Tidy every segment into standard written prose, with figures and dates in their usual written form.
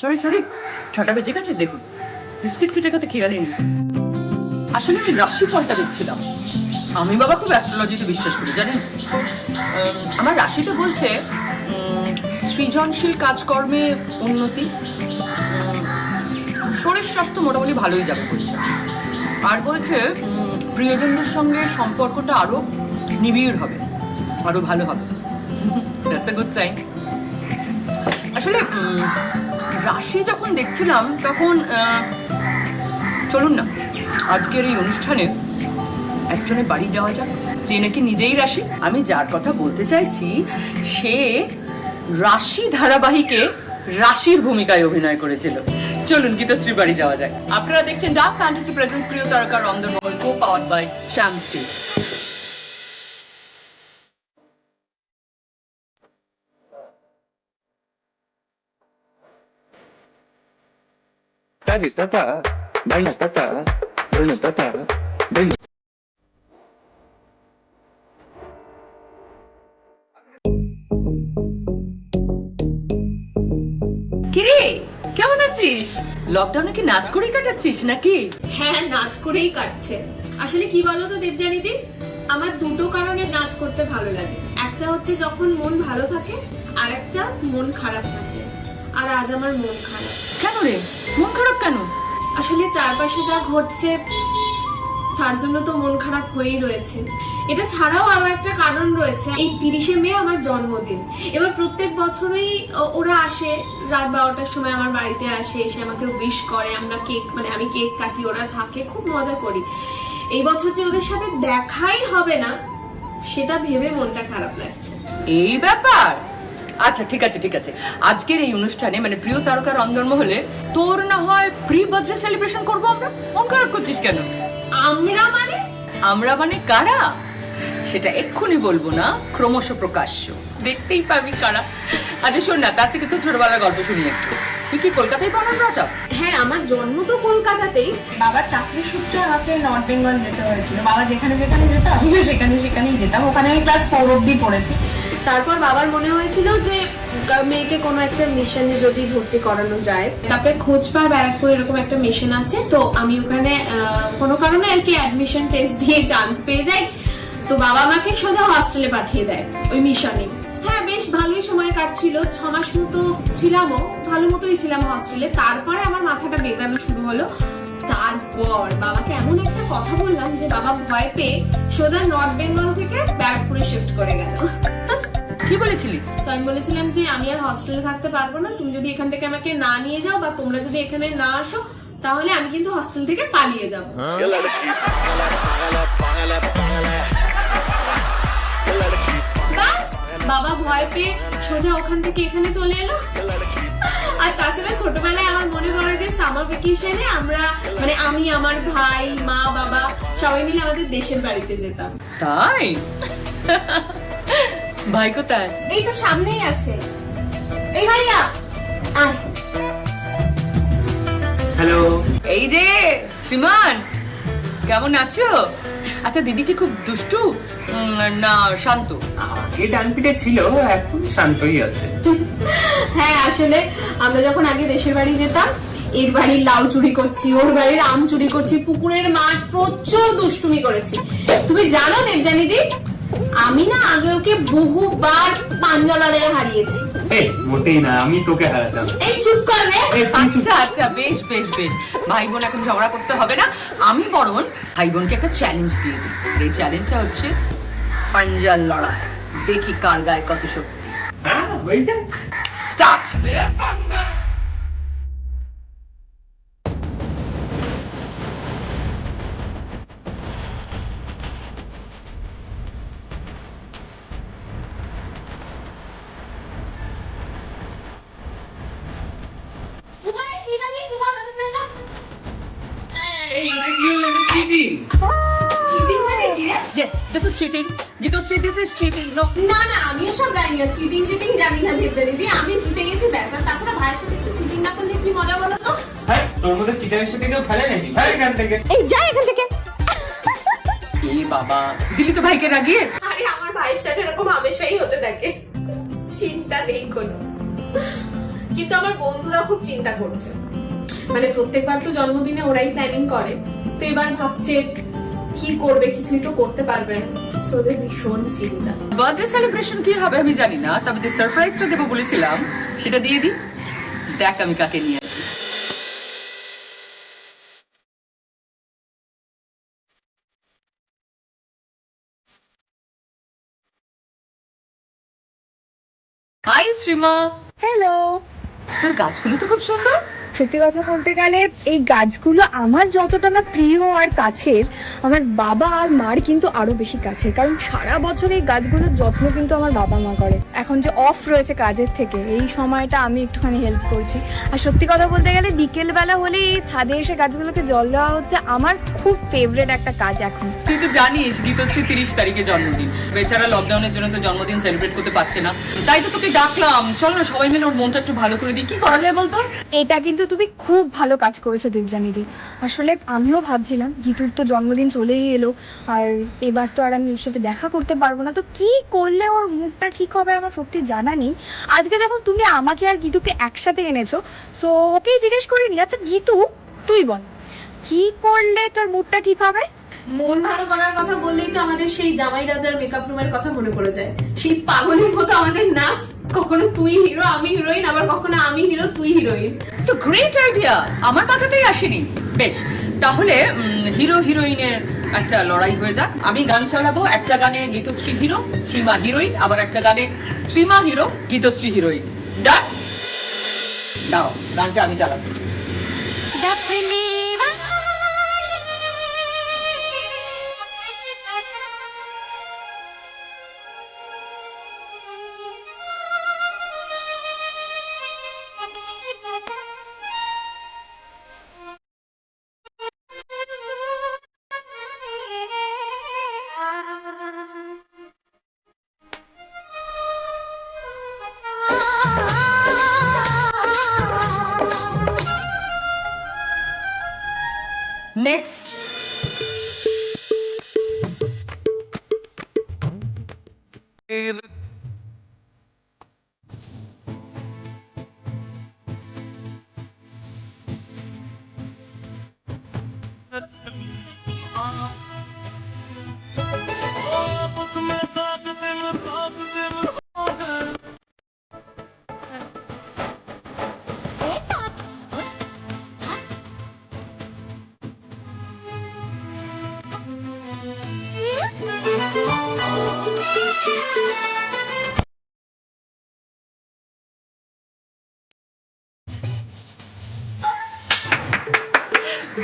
Sorry sorry, 6টা বেজে গেছে। দেখুন বিস্কিট খেতে খেতে খেয়ালই নেই। আসলে আমি রাশিফলটা দেখছিলাম। আমি বাবা খুব অ্যাস্ট্রোলজিতে বিশ্বাস করি জানেন। আমার রাশিতে বলছে সৃজনশীল কাজকর্মে উন্নতি, শরীর স্বাস্থ্য মোটামুটি ভালোই যাবে বলছে। আর বলছে প্রিয়জনদের সঙ্গে সম্পর্কটা আরো নিবিড় হবে, আরো ভালো হবে। That's a good sign. আসলে রাশি যখন দেখছিলাম তখন চলুন না আজকের এই অনুষ্ঠানে একজনের বাড়ি যাওয়া যাক, যে নাকি নিজেই রাশি। আমি যার কথা বলতে চাইছি সে রাশি ধারাবাহিকে রাশির ভূমিকায় অভিনয় করেছিল। চলুন গীতশ্রী বাড়ি যাওয়া যাক। আপনারা দেখছেন ডার্ক ফ্যান্টাসি প্রেজেন্স প্রিয় তারকা অন্দরমহল, co powered by Shyam steel. Tata, baila tata, baila tata, baila. কিরে কেমন আছিস? লকডাউনে কি নাচ করেই কাটাচ্ছিস নাকি? হ্যাঁ, নাচ করেই কাটছে। আসলে কি বলতো দেবযানীদি, আমার দুটো কারণে নাচ করতে ভালো লাগে। একটা হচ্ছে যখন মন ভালো থাকে, আর একটা মন খারাপ থাকে। আর আজ আমার মন খারাপ। কেন রে, মন খারাপ কেন? আসলে চারপাশে যা ঘটছে তার জন্য তো মন খারাপ হয়েই রয়েছে। এটা ছাড়াও আরো একটা কারণ রয়েছে। এই 30শে মে আমার জন্মদিন। এবার প্রত্যেক বছরই ওরা আসে, রাত 12টার সময় আমার বাড়িতে আসে, এসে আমাকে উইশ করে, আমরা কেক আমি কেক কাটি, ওরা থাকে, খুব মজা করি। এই বছর যে ওদের সাথে দেখাই হবে না সেটা ভেবে মনটা খারাপ লাগছে। এই ব্যাপার। আচ্ছা ঠিক আছে ঠিক আছে, আজকের এই অনুষ্ঠানে মানে প্রিয় তারকার অন্দরমহলে তোর না হয় প্রি বার্থডে সেলিব্রেশন করবো আমরা। মন খারাপ করছিস কেন? আমরা মানে কারা সেটা এক্ষুনি বলবো না, ক্রমশ প্রকাশ্য দেখতেই পাবি কারা। আচ্ছা শোন না, তার থেকে তো ছোটবেলার গল্প শুনি একটু। তুই কি কলকাতায় পড়ান রটা? হ্যাঁ, আমার জন্ম তো কলকাতাতেই। বাবার চাকরির সূত্রে আমাকে নর্থ বেঙ্গল যেতে হয়েছিল। বাবা যেখানে যেখানে যেত আমিও সেখানেই যেতাম। ওখানে আমি ক্লাস 4 অব্দি পড়েছি। তারপর বাবার মনে হয়েছিল যে মেয়েকে কোনো একটা মিশনে যদি ভর্তি করানো যায়। তারপরে খোঁজপাড় ব্যারাকপুর এরকম একটা মিশন আছে, তো আমি ওখানে কোনো কারণে আর কি অ্যাডমিশন টেস্ট দিয়ে চান্স পেয়ে যাই। তো বাবা আমাকে সোজা হস্টেলে পাঠিয়ে দেয় ওই মিশনে। হ্যাঁ, বেশ ভালোই সময় কাটছিল। 6 মাস মতো ছিলামও, ভালো মতোই ছিলাম হস্টেলে। তারপরে আমার মাথাটা বেগানো শুরু হলো। তারপর বাবাকে এমন একটা কথা বললাম যে বাবা ভয় পেয়ে সোজা নর্থ বেঙ্গল থেকে ব্যারাকপুরে শিফট করে গেল। কি বলেছিলি? তো আমি বলেছিলাম যে আমি আর হস্টেলে থাকতে পারবো না, তুমি যদি এখান থেকে আমাকে না নিয়ে যাও বা তোমরা যদি এখানে না আসো তাহলে আমি কিন্তু হস্টেল থেকে পালিয়ে যাবো। বাবা ভয় পেয়ে সোজা ওখান থেকে এখানে চলে এলো। আর তাছাড়া ছোটবেলায় আমার মনে পড়ে যে সামার ভ্যাকেশনে আমরা মানে আমি, আমার ভাই, মা, বাবা সবাই মিলে আমাদের দেশের বাড়িতে যেতাম। তাই? ভাই কোথায়? এই তো সামনেই আছে। এই ভাইয়া আয়। Hello. এই যে শ্রীমান, কেমন আছো? আচ্ছা দিদি কি খুব দুষ্টু না শান্ত? আগে ডানপিটে ছিল, এখন শান্তই আছে। হ্যাঁ, আসলে আমরা যখন আগে দেশের বাড়ি যেতাম, এর বাড়ির লাউ চুরি করছি, ওর বাড়ির আম চুরি করছি, পুকুরের মাছ প্রচুর দুষ্টুমি করেছি। তুমি জানো দেবযানীদি, আমি না আগে ওকে বহুবার পাঞ্জা লড়াইয়ে হারিয়েছি। মোটেই না, আমি তোকে হারাতাম। এই চুপ কর রে। আচ্ছা আচ্ছা, বেশ বেশ বেশ, ভাই বোন এখন ঝগড়া করতে হবে না। আমি বরং ভাই বোনকে একটা চ্যালেঞ্জ দিয়ে দিই। এই চ্যালেঞ্জটা হচ্ছে পাঞ্জার লড়াই, দেখি কার গায়ে কত শক্তি। হ্যাঁ, হয়েছে। Start. Yes, this is cheating. Gitoshree, this is cheating. No. না না, আমিও সব জানি না, চিটিং টিটিং জানি না দেবযানীদি। আমি জিতে গেছি ব্যাস। আর তাছাড়া ভাইয়ের সাথে একটু চিটিং না করলে কি মজা বলো তো? হ্যাঁ, তোর মধ্যে চিটারের সাথে কেউ খেলে নাকি? হ্যাঁ, এখান থেকে। এই যা এখান থেকে। এ বাবা, দিলি তো ভাইকে রাগিয়ে। আরে আমার ভাইয়ের সাথে এরকম হামেশাই হতে থাকে, চিন্তা নেই কোনো। কিন্তু আমার বন্ধুরা খুব চিন্তা করছে, মানে প্রত্যেকবার তো জন্মদিনে ওরাই প্ল্যানিং করে, তো এবার ভাবছে কি করবে, কিছুই তো করতে পারবে না, সো ওদের ভীষণ চিন্তা। বার্থডে সেলিব্রেশন কি হবে আমি জানি না, তবে যে সারপ্রাইজটা দেবো বলেছিলাম সেটা দিয়ে দিই। দেখ আমি কাকে নিয়ে আসি। হাই শ্রীমা। হ্যালো। তোর গাছগুলো তো খুব সুন্দর। সত্যি কথা বলতে গেলে এই গাছগুলো আমার যতটা না প্রিয় আর কাছের, আমার বাবা আর মার কিন্তু আরো বেশি কাছের, কারণ সারা বছর এই গাছগুলোর যত্ন কিন্তু আমার বাবা মা করে। এখন যে অফ রয়েছে কাজের থেকে, এই সময়টা আমি একটুখানি হেল্প করছি। আর সত্যি কথা বলতে গেলে বিকেলবেলা হলেই এই ছাদে এসে গাছগুলোকে জল দেওয়া হচ্ছে আমার খুব ফেভারিট একটা কাজ এখন। তুই তো জানিস গীতশ্রী 30 তারিখে জন্মদিন, বেচারা লকডাউনের জন্য তো জন্মদিন সেলিব্রেট করতে পারছে না, তাই তো তোকে ডাকলাম। চল না সবাই মিলে ওর মনটা একটু ভালো করে দিই, কি করা যায় বলতো? এটা কিন্তু তুমি খুব ভালো কাজ করেছো দেবযানীদি। আসলে আমিও ভাবছিলাম গীতুর তো জন্মদিন চলেই এলো, আর এবার তো আর আমি ওর সাথে দেখা করতে পারবো না, তো কি করলে ওর মুডটা ঠিক হবে আমার সত্যি জানা নেই। আজকে যখন তুমি আমাকে আর গীতুকে একসাথে এনেছো, সো ওকেই জিজ্ঞেস করে নি, আচ্ছা গীতু তুই বল কি করলে তোর মুডটা ঠিক হবে? মন ভালো করার কথা বললেই তো আমাদের সেই জামাই রাজার মেকআপ রুমের কথা মনে পড়ে যায়। সেই পাগলের মতো আমাদের নাচ, কখনো তুই হিরো আমি হিরোইন, আবার কখনো আমি হিরো তুই হিরোইন। তো গ্রেট আইডিয়া, আমার মাথাতেই আসেনি। বেশ, তাহলে হিরো হিরোইনের একটা লড়াই হয়ে যাক। আমি গান চালাবো, একটা গানে গীতশ্রী হিরো শ্রীমা হিরোইন, আবার একটা গানে শ্রীমা হিরো গীতশ্রী হিরোইন। ডান? দাও গানটা আমি চালাবো। নেক্সট।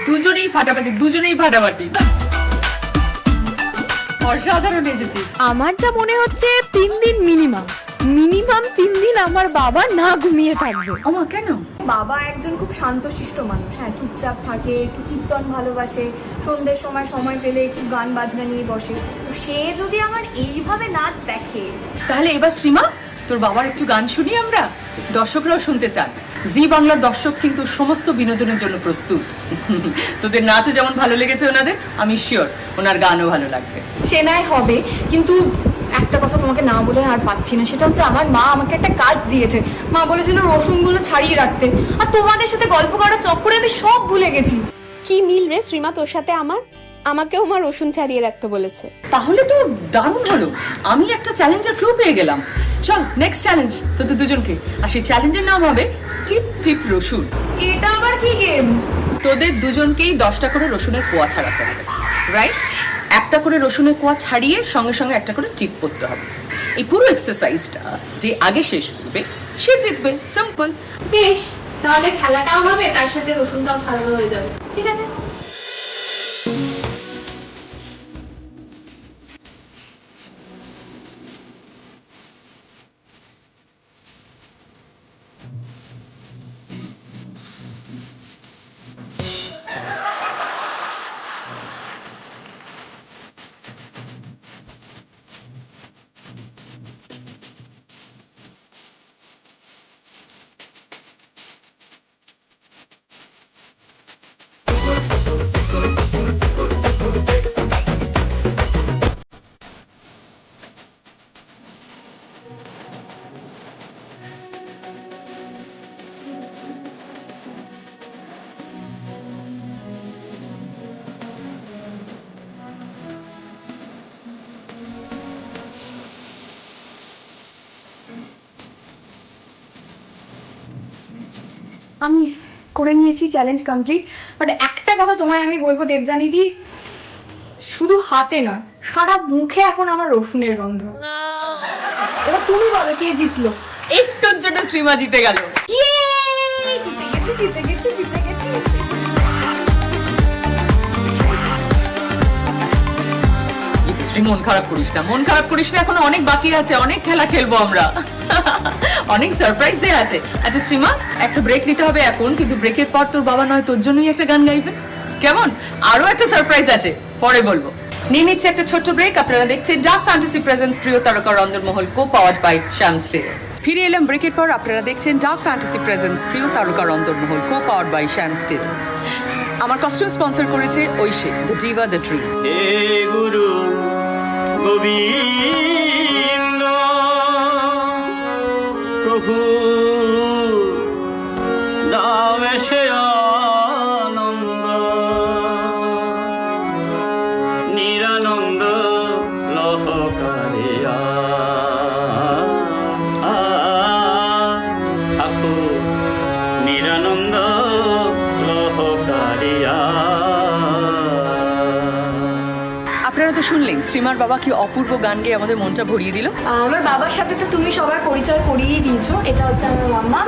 দুজনেই ফাটাফাটি, দুজনেই ফাটাফাটি। অসাধারণ এসেছিস। আমার যা মনে হচ্ছে 3 দিন মিনিমাম 3 দিন আমার বাবা না ঘুমিয়ে থাকবে। ওমা কেন? বাবা একজন খুব শান্তশিষ্ট মানুষ, হ্যাঁ চুপচাপ থাকে, একটু কীর্তন ভালোবাসে, সন্ধ্যের সময় সময় পেলে একটু গান বাজনা নিয়ে বসে। তো সে যদি আমার এইভাবে নাচ দেখে, তাহলে এবার শ্রীমা তোর বাবার একটু গান শুনি আমরা, দর্শকরাও শুনতে চান। জি বাংলার দর্শক কিন্তু সমস্ত বিনোদনের জন্য প্রস্তুত। তোদের নাচও যেমন ভালো লেগেছে ওনাদের, আমি শিওর ওনার গানও ভালো লাগবে। সে নাই হবে, কিন্তু একটা কথা তোমাকে না বলে আর পাচ্ছি না, সেটা হচ্ছে আমার মা আমাকে একটা কাজ দিয়েছে। মা বলেছিল রসুনগুলো ছাড়িয়ে রাখতে, আর তোমাদের সাথে গল্প করার চক্করে আমি সব ভুলে গেছি। কি মিল রে শ্রীমা তোর সাথে আমার? আমাকেও আমার রসুন ছাড়িয়ে রাখতে বলেছে। তাহলে তো দারুণ হলো, আমি একটা চ্যালেঞ্জের ক্লু পেয়ে গেলাম। চল নেক্সট চ্যালেঞ্জ তোদের দুজনকে, আর সেই চ্যালেঞ্জের নাম হবে টিপ টিপ রসুন। এটা আবার কি গেম? তোদের দুজনকেই 10টা করে রসুনের কোয়া ছাড়াতে হবে, রাইট? একটা করে রসুনের কোয়া ছাড়িয়ে সঙ্গে সঙ্গে একটা করে টিপ করতে হবে। এই পুরো এক্সারসাইজটা যে আগে শেষ করবে সে জিতবে, সিম্পল। বেশ, তাহলে খেলাটাও হবে, তার সাথে রসুনটাও ছাড়ানো হয়ে যাবে। ঠিক আছে। আমি করে নিয়েছি, চ্যালেঞ্জ কমপ্লিট। বাট একটা কথা তোমায় আমি বলবো দেবযানীদি, শুধু হাতে নয়, সারা মুখে এখন আমার রসুনের গন্ধ। এবার তুমি বলো কে জিতলো? একটুর জন্য শ্রীমা জিতে গেল। জিতে গেছি। মন খারাপ করিস না, মন খারাপ করিস না, এখন অনেক বাকি আছে, অনেক খেলা খেলবো আমরা, অনেক সারপ্রাইজ ডে আছে। আচ্ছা শ্রীমা, একটা ব্রেক নিতে হবে এখন, কিন্তু ব্রেকের পর তোর বাবা নয় তোর জন্যই একটা গান গাইবে, কেমন? আরো একটা সারপ্রাইজ আছে, পরে বলবো। নিয়ে নিচ্ছে একটা ছোট্ট ব্রেক। আপনারা দেখছেন ডার্ক ফ্যান্টাসি প্রেজেন্স প্রিয় তারকা রন্দরমহল, co powered by Shyam steel. ফিরে এলাম ব্রেকের পর। আপনারা দেখছেন ডার্ক ফ্যান্টাসি প্রেজেন্স প্রিয় তারকা রন্দরমহল, co powered by Shyam steel. আমার কস্টিউম স্পন্সর করেছে Oishi, the diva the tree. হে গুরু গোবিন্দ প্রভু দাও এসে আনন্দ, নিরানন্দ লহকারিয়া ঠাকুর নিরানন্দ লহকারিয়া। আপনারা তো শুনলেন শ্রীমার বাবা কি অপূর্ব গান গেয়ে আমাদের মনটা ভরিয়ে দিল। আমার বাবার সাথে তো তুমি সবার পরিচয় করিয়েই দিয়েছো। এটা হচ্ছে আমার মাম্মা,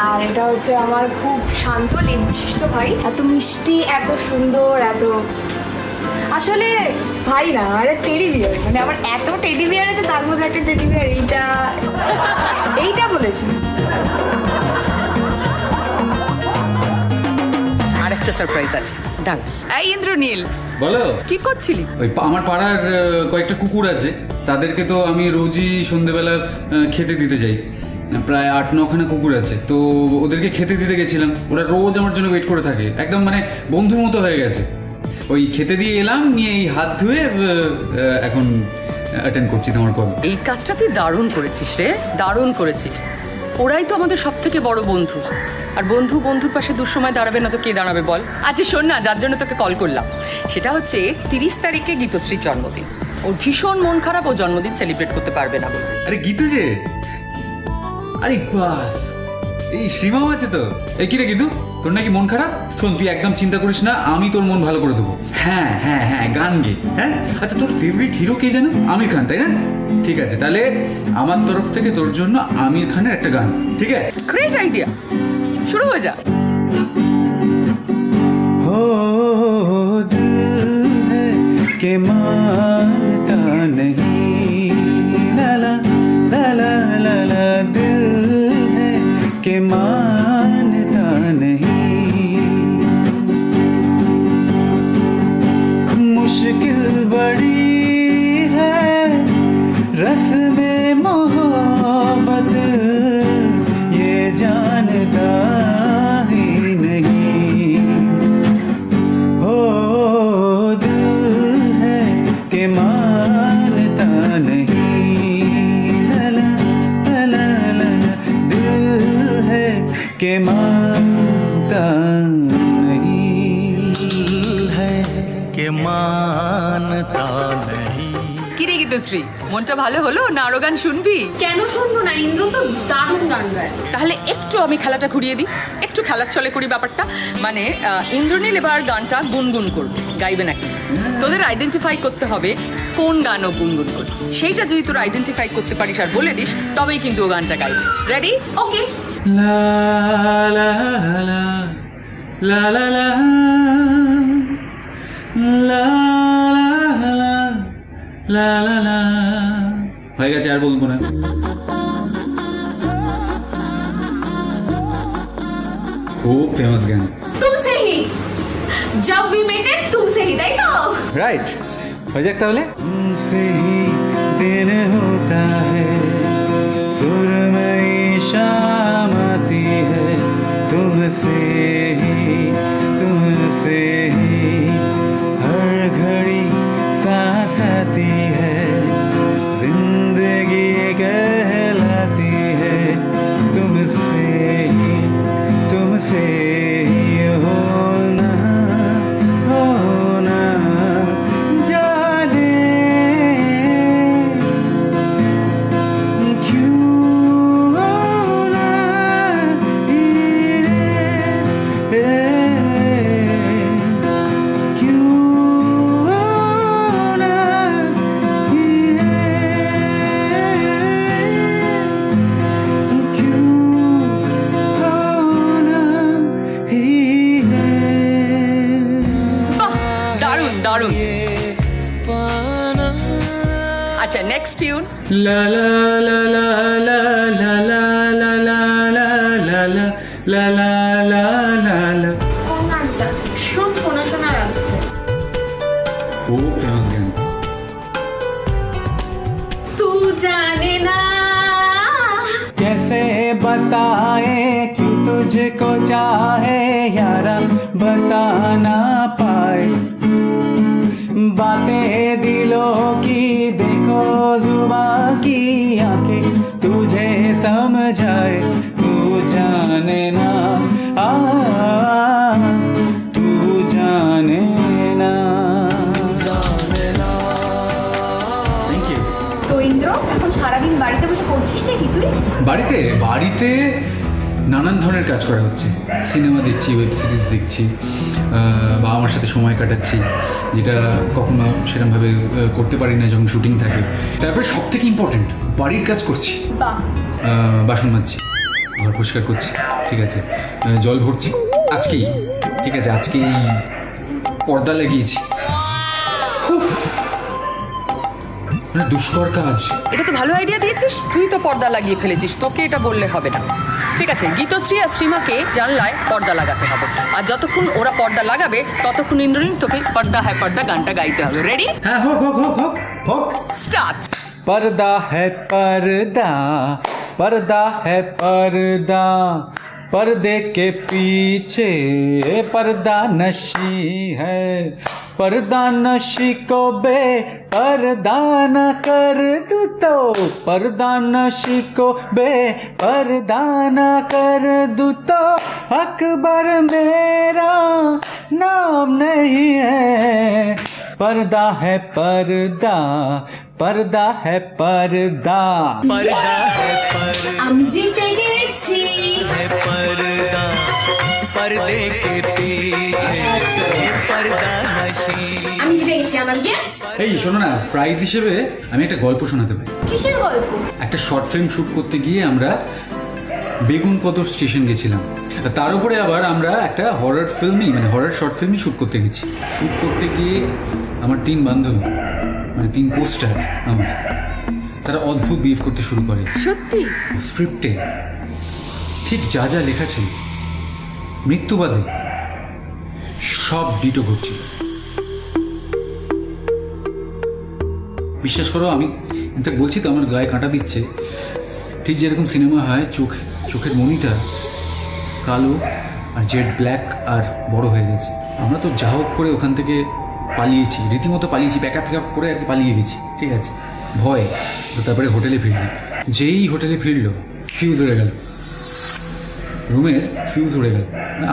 আর এটা হচ্ছে আমার খুব শান্ত বিশিষ্ট ভাই। এত মিষ্টি, এত সুন্দর, এত আসলে ভাই না, আর টেডি বিয়ার, মানে আমার এত টেডি বিয়ার আছে, তার মধ্যে একটা টেডি বিয়ার এইটা বলেছি। আর একটা সারপ্রাইজ আছে, দাঁড়া। এই ইন্দ্রনীল, বলো। কি করছিলি? ওই আমার পাড়ার কয়েকটা কুকুর আছে, তাদেরকে তো আমি রোজই সন্ধেবেলা খেতে দিতে যাই। প্রায় 8-9খানা কুকুর আছে, তো ওদেরকে খেতে দিতে গেছিলাম। ওরা রোজ আমার জন্য ওয়েট করে থাকে, একদম মানে বন্ধুর মতো হয়ে গেছে। ওই খেতে দিয়ে এলাম, নিয়ে এই হাত ধুয়ে এখন অ্যাটেন্ড করছি তোমার কল। এই কাজটা তুই দারুণ করেছিস রে, দারুণ করেছিস। ওরাই তো আমাদের সব থেকে বড় বন্ধু, আর বন্ধু বন্ধুর পাশে দুঃসময় দাঁড়াবে না তো কে দাঁড়াবে বল? আচ্ছা শোন না, যার জন্য তোকে কল করলাম সেটা হচ্ছে 30 তারিখে গীতশ্রীর জন্মদিন। ওর ভীষণ মন খারাপ, ও জন্মদিন সেলিব্রেট করতে পারবে না বলে। আরে গীতু যে, আরে বাস, এই শ্রীমাও আছে তো। এই কিরে গীতু, তোর নাকি মন খারাপ? শোন, তুই একদম চিন্তা করিস না, আমি তোর মন ভালো করে দেবো। হ্যাঁ হ্যাঁ হ্যাঁ, গান গে। হ্যাঁ আচ্ছা, তোর ফেভারিট হিরো কে জানো? আমির খান, তাই না? ঠিক আছে, তাহলে আমার তরফ থেকে তোর জন্য আমির খানের একটা গান, ঠিক আছে? গ্রেট আইডিয়া, শুরু হয়ে যা। हो दिल है कि मानता नहीं, ला ला ला ला ला ला, दिल है कि मानता नहीं। मुश्किल बड़ी है रस्म-ए मोहब्बत, ये जानता ही नहीं। हो दिल है कि मानता नहीं, ला ला ला ला, दिल है कि मानता नहीं, दिल है कि मानता नहीं। কি রে গীতশ্রী, মনটা ভালো হলো না? আরো গান শুনবি? কেন শুনবো না? ইন্দ্র তো দারুণ গান গায়। তাহলে একটু আমি খেলাটা ঘুরিয়ে দিই, একটু খেলার চলে করি ব্যাপারটা। মানে ইন্দ্রনীল এবার গানটা গুনগুন করবে, গাইবে নাকি? তোদের আইডেন্টিফাই করতে হবে কোন গান ও গুনগুন করছে। সেইটা যদি তোরা আইডেন্টিফাই করতে পারিস আর বলে দিস, তবেই কিন্তু ও গানটা গাইবে। রেডি? ওকে। লা লা লা লা লা লা লা লা লা লা। হয়ে গেছে, আর বলবো না। খুব ফেমাস গান। তুমসে হি, জব উই মেটেড তুমসে হি, তাই তো? রাইট, হয়ে যাক তাহলে। तुमसे ही दिन होता है, सुरमई शाम आती है, तुमसे ही हर घड़ी सांस आती है, जिंदगी कहलाती है, तुमसे ही होना जाने क्यों ना ये লা লা লা লা লা লা লা লা লা লা লা লা লা লা লা লা লা। আমার ভীষণ শোনা শোনা লাগছে। খুব ফেমাস গান। তু জানে না कैसे बताए क्यों तुझको चाहे यारा बता ना पाए बातें दिलों की देखो जुबा की आंखें तुझे समझाए तू जाने ना तू जाने ना। Thank you. তো ইন্দ্র, এখন সারাদিন বাড়িতে বসে করছিসটা কি তুই? বাড়িতে বাড়িতে নানান ধরনের কাজ করা হচ্ছে। সিনেমা দেখছি, ওয়েব সিরিজ দেখছি, বাবা মার সাথে সময় কাটাচ্ছি, যেটা কখনো সেরকমভাবে করতে পারি না যখন শুটিং থাকে। তারপরে সব থেকে ইম্পর্টেন্ট, বাড়ির কাজ করছি। বাহ, বাসন মাজছি, ঘর পরিষ্কার করছি, ঠিক আছে, জল ভরছি আজকেই, ঠিক আছে, আজকেই পর্দা লাগিয়েছি। উফ, মানে দুষ্কর কাজ। এটা তো ভালো আইডিয়া দিয়েছিস, তুই তো পর্দা লাগিয়ে ফেলেছিস, তোকে এটা বললে হবে না। ঠিক আছে, গীতশ্রী আর শ্রীমাকে জানলায় পর্দা লাগাতে হবে, আর যতক্ষণ ওরা পর্দা লাগাবে ততক্ষণ ইন্দ্রনীল তোকে পর্দা হ্যায় পর্দা গানটা গাইতে হবে। রেডি, হ্যাঁ, হোক হোক হোক হোক হোক। স্টার্ট। पर्दा है पर्दा, पर्दा है पर्दा, पर्दे के पीछे पर्दा नशी है, पर्दा नशी को बे पर्दा न कर दू तो, पर्दा नशी को बे पर्दा न कर दू तो अकबर मेरा नाम नहीं है, पर्दा है पर्दा, पर्दा है पर्दा, पर्दा है আমি জিতে গেছি। पर्दा, पर्दे के पीछे पर्दा नशी। আমি জিতে গেছি, আমার গিফট। এই শোনো না, প্রাইজ হিসেবে আমি একটা গল্প শোনাতে পারি। কিসের গল্প? একটা শর্ট ফিল্ম শ্যুট করতে গিয়ে আমরা বেগুনকদর স্টেশন গেছিলাম, তার উপরে আবার আমরা একটা হরর ফিল্মই, মানে হরর শর্ট ফিল্মই শ্যুট করতে গেছি। শ্যুট করতে গিয়ে আমার 3 বান্ধবী, মানে 3 কোস্টার আমার, তারা অদ্ভুত বিহেভ করতে শুরু করে। সত্যি? স্ক্রিপ্টে ঠিক যা যা লেখা ছিল, মৃত্যুবাদে সব ডিটো ঘটছিল। বিশ্বাস করো, আমি ইনফ্যাক্ট বলছি তো, আমার গায়ে কাঁটা দিচ্ছে। ঠিক যেরকম সিনেমা হয়, চোখের মনিটা কালো আর জেড ব্ল্যাক আর বড় হয়ে গেছে। আমরা তো যা হোক করে ওখান থেকে পালিয়েছি, রীতিমতো পালিয়েছি, প্যাকআপ করে আর কি পালিয়ে গেছি, ঠিক আছে, ভয়। তো তারপরে হোটেলে ফিরলাম, যেই হোটেলে ফিরলো ফিউজ উড়ে গেল, রুমের ফিউজ উড়ে গেল।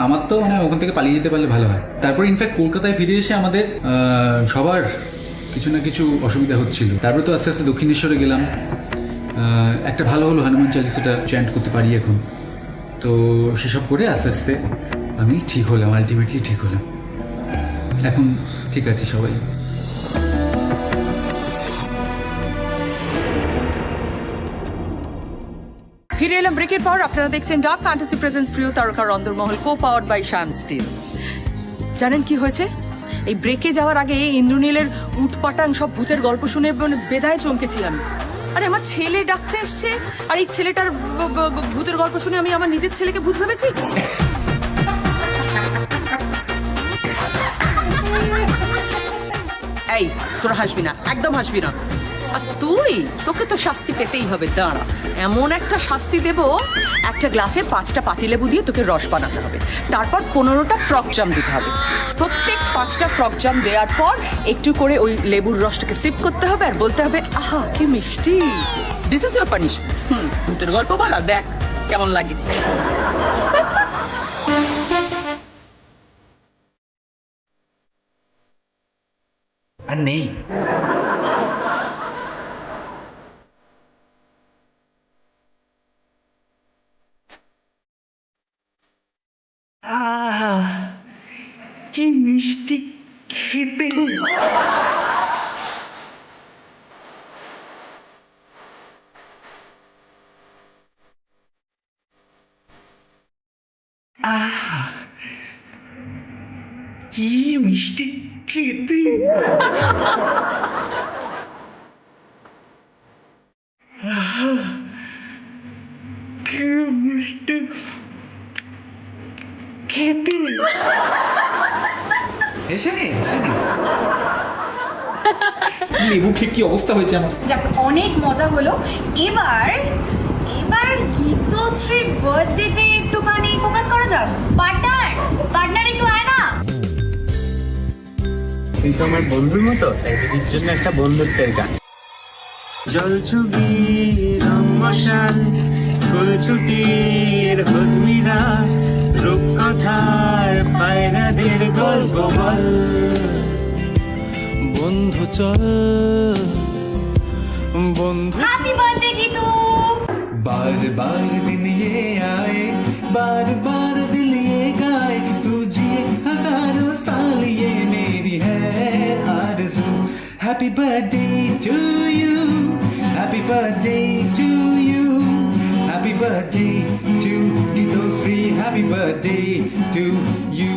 আমার তো মানে ওখান থেকে পালিয়ে যেতে পারলে ভালো হয়। তারপর ইনফ্যাক্ট কলকাতায় ফিরে এসে আমাদের সবার কিছু না কিছু অসুবিধা হচ্ছিল। তারপরে তো আস্তে আস্তে দক্ষিণেশ্বরে গেলাম, একটা ভালো হলো হনুমান চালিসাটা চ্যান্ট করতে পারি এখন। তো সেসব করে আস্তে আস্তে আমি ঠিক হলাম, আলটিমেটলি ঠিক হলাম, এখন ঠিক আছে সবাই। ফিরে এলাম ব্রেকের পর। আপনারা দেখছেন ডার্ক ফ্যান্টাসি প্রেজেন্স প্রিয় তারকা অন্দরমহল, co powered by Shyam steel. জানেন কি হয়েছে? এই ব্রেকে যাওয়ার আগে ইন্দ্রনীলের উটপাটাং সব ভূতের গল্প শুনে মানে বেদায় চমকেছি আমি। আরে আমার ছেলে ডাকতে এসছে, আর এই ছেলেটার ভূতের গল্প শুনে আমি আমার নিজের ছেলেকে ভূত ভেবেছি। এই তোরা হাসবি না, একদম হাসবি না। আর তোকে তো শাস্তি পেতেই হবে। দাঁড়া, এমন একটা শাস্তি দেব, একটা গ্লাসে 5টা পাতিলেবু দিয়ে তোকে রস বানাতে হবে, তারপর 15টা ফ্রক জাম দিতে হবে। প্রত্যেক 5টা ফ্রক জাম দেওয়ার পর একটু করে ওই লেবুর রসটাকে সিপ করতে হবে আর বলতে হবে, আহা কি মিষ্টি। This is your punishment. ভূতের গল্প বলা, দেখ কেমন লাগে। আর নেই। কি মিষ্টি খেতে। কি মিষ্টি খেতে। লেবু খেয়ে কি অবস্থা হয়েছে আমার। যাক, অনেক মজা হলো। এবার গীতশ্রীর বার্থডেতে একটুখানি ফোকাস করা যাক। পার্টনার একটু আয় না। তুই তো আমার বন্ধুর মতো, তাই দিদির জন্য একটা বন্ধুত্বের গান। জল ছুবি রমশান, স্কুল ছুটির হজমিরা, রূপকথার পায়রাদের গল্প বল। বন্ধু চল, বন্ধু হ্যাপি বার্থডে গীতু। बार बार दिन ये आए, बार बार दिल ये गाए, तू जिए हजारों साल ये मेरी है आरज़ू। Happy birthday to you, happy birthday to you, happy birthday to Geetoshree, happy birthday to you.